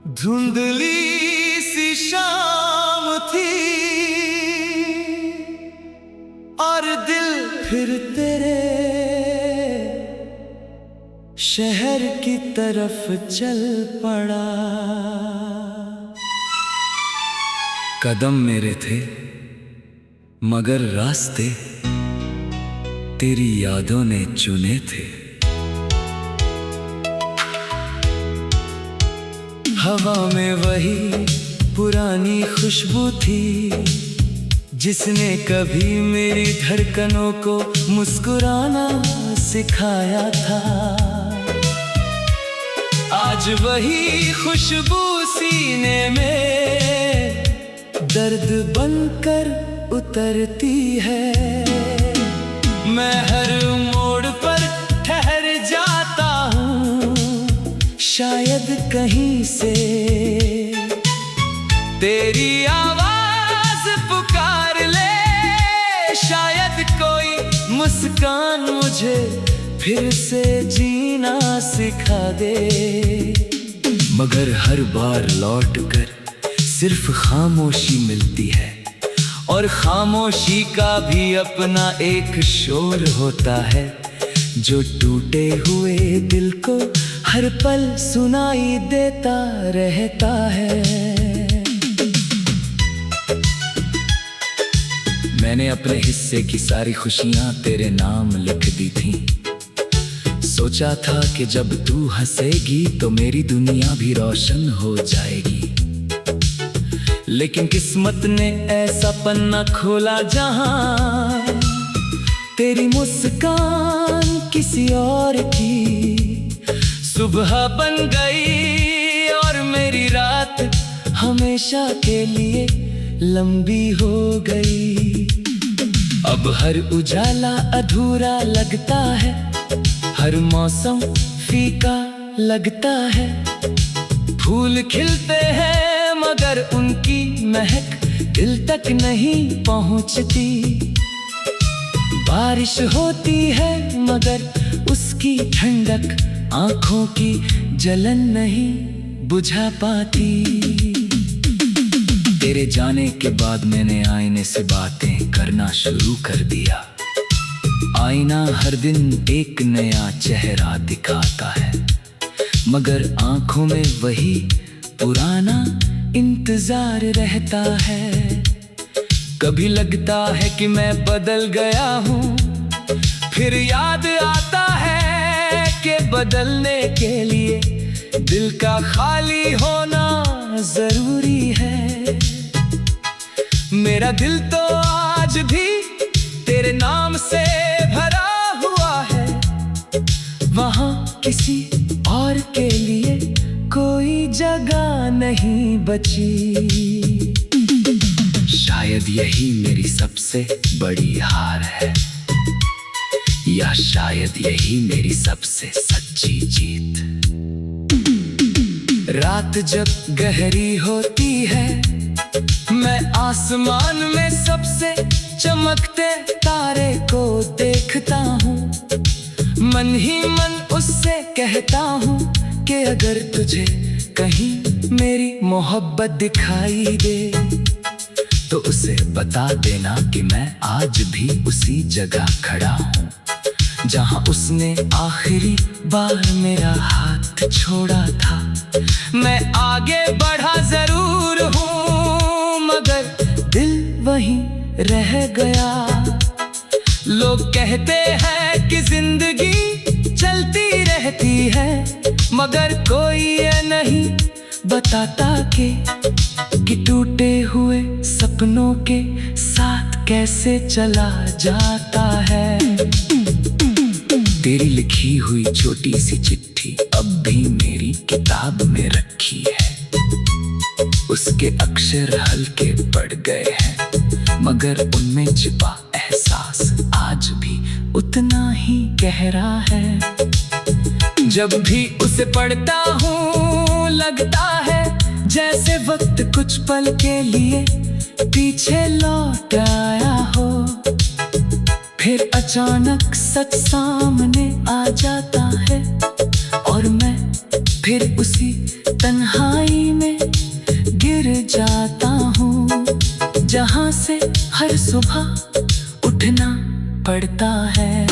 धुंधली सी शाम थी और दिल फिर तेरे शहर की तरफ चल पड़ा। कदम मेरे थे मगर रास्ते तेरी यादों ने चुने थे। हवा में वही पुरानी खुशबू थी जिसने कभी मेरी धड़कनों को मुस्कुराना सिखाया था। आज वही खुशबू सीने में दर्द बनकर उतरती है। मैं हर मोड़ पर ठहर जाता हूँ, शायद कहीं से तेरी आवाज पुकार ले। शायद कोई मुस्कान मुझे फिर से जीना सिखा दे। मगर हर बार लौटकर सिर्फ खामोशी मिलती है, और खामोशी का भी अपना एक शोर होता है जो टूटे हुए दिल को हर पल सुनाई देता रहता है। मैंने अपने हिस्से की सारी खुशियां तेरे नाम लिख दी थी। सोचा था कि जब तू हंसेगी तो मेरी दुनिया भी रोशन हो जाएगी। लेकिन किस्मत ने ऐसा पन्ना खोला जहां तेरी मुस्कान किसी और की सुबह बन गई, और मेरी रात हमेशा के लिए लंबी हो गई। अब हर उजाला अधूरा लगता है, हर मौसम फीका लगता है। फूल खिलते हैं मगर उनकी महक दिल तक नहीं पहुंचती। बारिश होती है मगर उसकी ठंडक आंखों की जलन नहीं बुझा पाती। तेरे जाने के बाद मैंने आईने से बातें करना शुरू कर दिया। आईना हर दिन एक नया चेहरा दिखाता है, मगर आंखों में वही पुराना इंतजार रहता है। कभी लगता है कि मैं बदल गया हूँ, फिर याद आता है कि बदलने के लिए दिल का खाली होना जरूरी है। मेरा दिल तो आज भी तेरे नाम से भरा हुआ है। वहाँ किसी और के लिए कोई जगह नहीं बची। शायद यही मेरी सबसे बड़ी हार है, या शायद यही मेरी सबसे सच्ची जीत। रात जब गहरी होती है, मैं आसमान में सबसे चमकते तारे को देखता हूँ। मन ही मन उससे कहता हूँ कि अगर तुझे कहीं मेरी मोहब्बत दिखाई दे तो उसे बता देना कि मैं आज भी उसी जगह खड़ा हूँ जहाँ उसने आखिरी बार मेरा हाथ छोड़ा था। मैं आगे बढ़ा जरूर हूँ मगर दिल वहीं रह गया। लोग कहते हैं कि जिंदगी चलती रहती है, मगर कोई ये नहीं बताता कि टूटे हुए सपनों के साथ कैसे चला जाता है। तेरी लिखी हुई छोटी सी चिट्ठी अब भी मेरी किताब में रखी है। उसके अक्षर हल्के पड़ गए हैं, मगर उनमें छिपा एहसास आज भी उतना ही गहरा है। जब भी उसे पढ़ता हूँ लगता है जैसे वक्त कुछ पल के लिए पीछे लौट आया हो। फिर अचानक सच सामने आ जाता है और मैं फिर उसी तन्हाई में गिर जाता हूँ, जहाँ से हर सुबह उठना पड़ता है।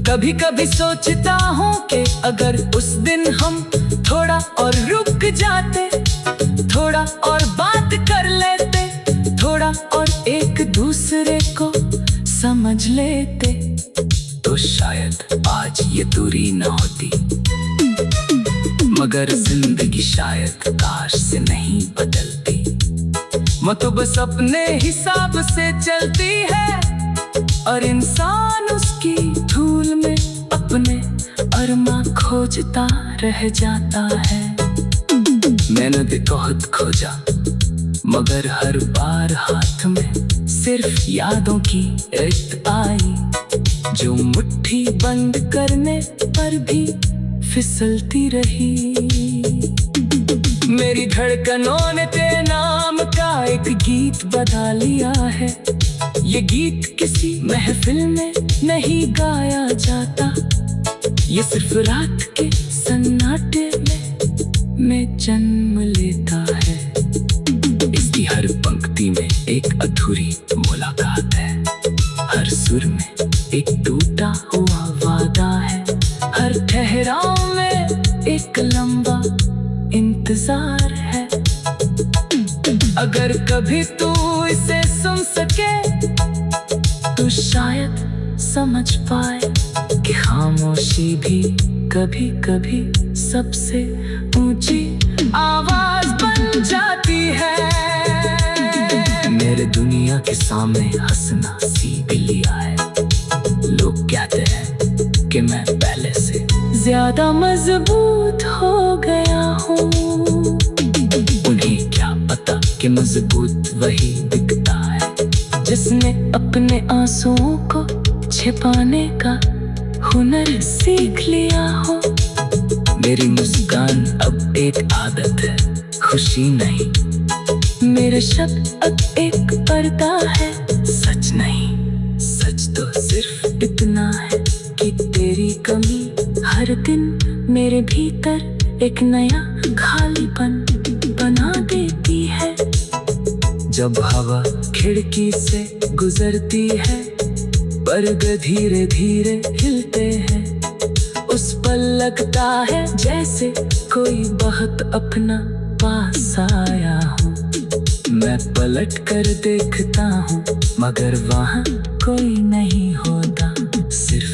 कभी कभी सोचता हूँ कि अगर उस दिन हम थोड़ा और रुक जाते, थोड़ा और बात कर लेते, थोड़ा और एक दूसरे को समझ लेते, तो शायद आज ये दूरी न होती। मगर जिंदगी शायद काश से नहीं बदलती, वो तो बस अपने हिसाब से चलती है, और इंसान उसकी धूल में अपने अरमा खोजता रह जाता है। मैंने भी बहुत खोजा, मगर हर बार हाथ में सिर्फ यादों की रित आई, जो मुट्ठी बंद करने पर भी फिसलती रही। मेरी धड़कनों ने तेरे नाम का एक गीत बना लिया है। ये गीत किसी महफिल में नहीं गाया जाता, ये सिर्फ रात के सन्नाटे में जन्म लेता है। इसकी हर पंक्ति में एक अधूरी मुलाकात है, हर सुर में एक टूटा हुआ वादा है, हर ठहराव में एक लंबा इंतजार है। अगर कभी तू इसे सुन सके तो शायद समझ पाए कि खामोशी भी कभी कभी सबसे ऊंची आवाज बन जाती है। मेरे दुनिया के सामने हंसना सीख लिया है। लोग कहते हैं कि मैं पहले से ज्यादा मजबूत हो गया हूँ, उन्हें क्या पता कि मजबूत वही दिखता है जिसने अपने आंसुओं को छिपाने का हुनर सीख लिया हो। मेरी मुस्कान अब एक आदत है, खुशी नहीं। मेरे शब्द अब एक पर्दा है, सच नहीं। सच तो सिर्फ इतना है कि तेरी कमी हर दिन मेरे भीतर एक नया खालीपन बना देती है। जब हवा खिड़की से गुजरती है, पर्द धीरे धीरे हिलते हैं, उस पल लगता है जैसे कोई बहुत अपना पास आया हूँ। मैं पलट कर देखता हूँ, मगर वहाँ कोई नहीं होता, सिर्फ